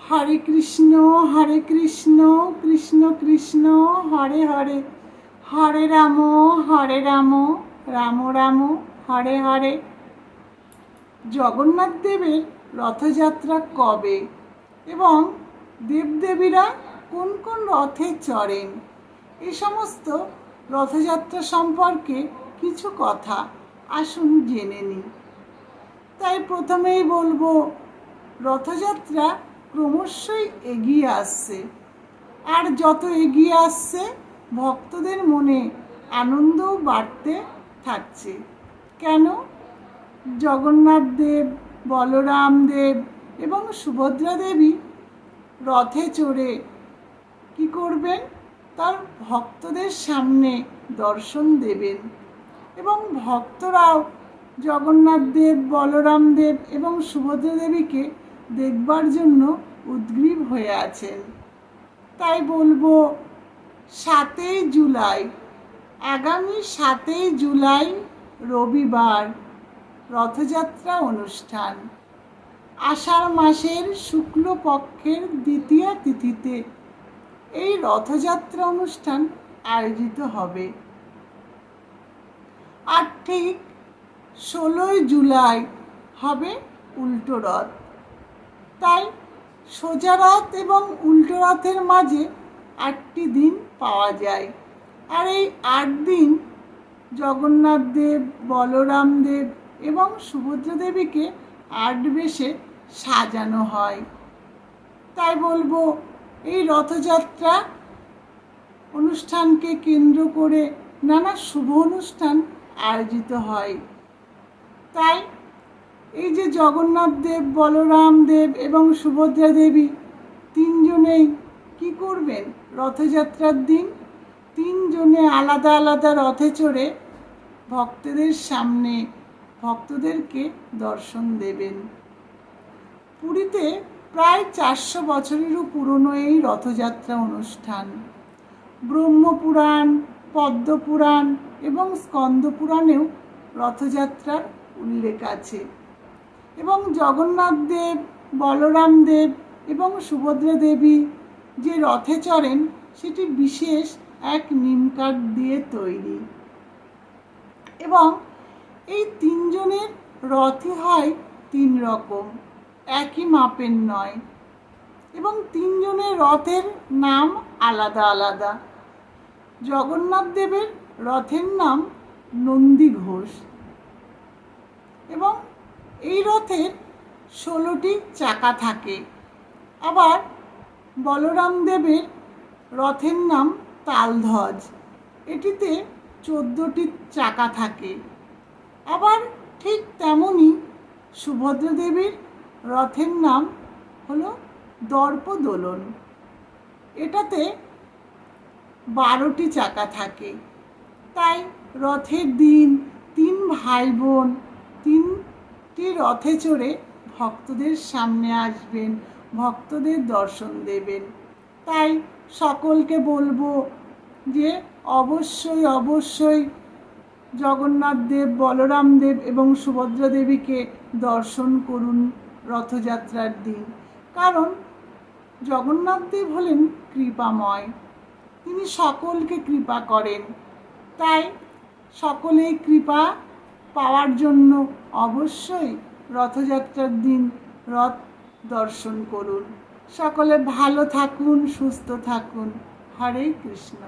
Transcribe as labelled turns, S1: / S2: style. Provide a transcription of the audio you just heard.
S1: হরে কৃষ্ণ কৃষ্ণ কৃষ্ণ হরে হরে, হরে রাম রাম রাম হরে হরে। জগন্নাথ দেবের রথযাত্রা কবে এবং দেবদেবীরা কোন কোন রথে চড়েন, এই সমস্ত রথযাত্রা সম্পর্কে কিছু কথা আসুন জেনে নিই। তাই প্রথমেই বলবো, রথযাত্রা ক্রমশই এগিয়ে আসছে, আর যত এগিয়ে আসছে ভক্তদের মনে আনন্দও বাড়তে থাকছে। কেন? জগন্নাথ দেব, বলরাম দেব এবং সুভদ্রা দেবী রথে চড়ে কি করবেন? তার ভক্তদের সামনে দর্শন দেবেন এবং ভক্তরাও জগন্নাথ দেব, বলরাম দেব এবং সুভদ্রা দেবীকে দেখবার জন্য উদ্গ্রীব হয়ে আছেন। তাই বলবো, 7ই জুলাই, আগামী 7ই জুলাই রবিবার রথযাত্রা অনুষ্ঠান। আষাঢ় মাসের শুক্লপক্ষের দ্বিতীয়া তিথিতে এই রথযাত্রা অনুষ্ঠান আয়োজিত হবে। আর ঠিক 16ই জুলাই হবে উল্টো রথ। তাই সোজা রথ এবং উল্টো রথের মাঝে 8টি দিন পাওয়া যায়। আর এই 8 দিন জগন্নাথ দেব, বলরাম দেব এবং সুভদ্রা দেবীকে 8 বেশে সাজানো হয়। তাই বলবো, এই রথযাত্রা অনুষ্ঠানকে কেন্দ্র করে নানা শুভ অনুষ্ঠান আয়োজিত হয়। তাই এই যে জগন্নাথ দেব, বলরাম দেব এবং সুভদ্রা দেবী তিনজনেই কি করবেন? রথযাত্রার দিন তিনজনে আলাদা আলাদা রথে চড়ে ভক্তদের সামনে ভক্তদেরকে দর্শন দেবেন। পুরীতে প্রায় 400 বছরেরও পুরনো এই রথযাত্রা অনুষ্ঠান। ব্রহ্মপুরাণ, পদ্মপুরাণ এবং স্কন্দপুরাণেও রথযাত্রার উল্লেখ আছে। এবং জগন্নাথ দেব, বলরাম দেব এবং সুভদ্রা দেবী যে রথে চড়েন সেটি বিশেষ এক নিমকাঠ দিয়ে তৈরি। এবং এই তিনজনের রথই হয় 3 রকম, একই মাপের নয়। এবং তিনজনের রথের নাম আলাদা আলাদা। জগন্নাথ দেবের রথের নাম নন্দী ঘোষ এবং এই রথের 16টি চাকা থাকে। আবার বলরাম দেবের রথের নাম তালধ্বজ, এটিতে 14টি চাকা থাকে। আবার ঠিক তেমনই সুভদ্রা দেবীর রথের নাম হলো দর্পদোলন, এটাতে 12টি চাকা থাকে। তাই রথের দিন 3 ভাই বোন 3টি রথে চড়ে ভক্তদের সামনে আসবেন, ভক্তদের দর্শন দেবেন। তাই সকলকে বলবো যে অবশ্যই অবশ্যই জগন্নাথ দেব, বলরাম দেব এবং সুভদ্রা দেবীকে দর্শন করুন রথযাত্রার দিন। কারণ জগন্নাথ দেব হলেন কৃপাময়, তিনি সকলকে কৃপা করেন। তাই সকলেই কৃপা পাওয়ার জন্য অবশ্যই রথযাত্রার দিন রথ দর্শন করুন। সকলে ভালো থাকুন, সুস্থ থাকুন। হরে কৃষ্ণ।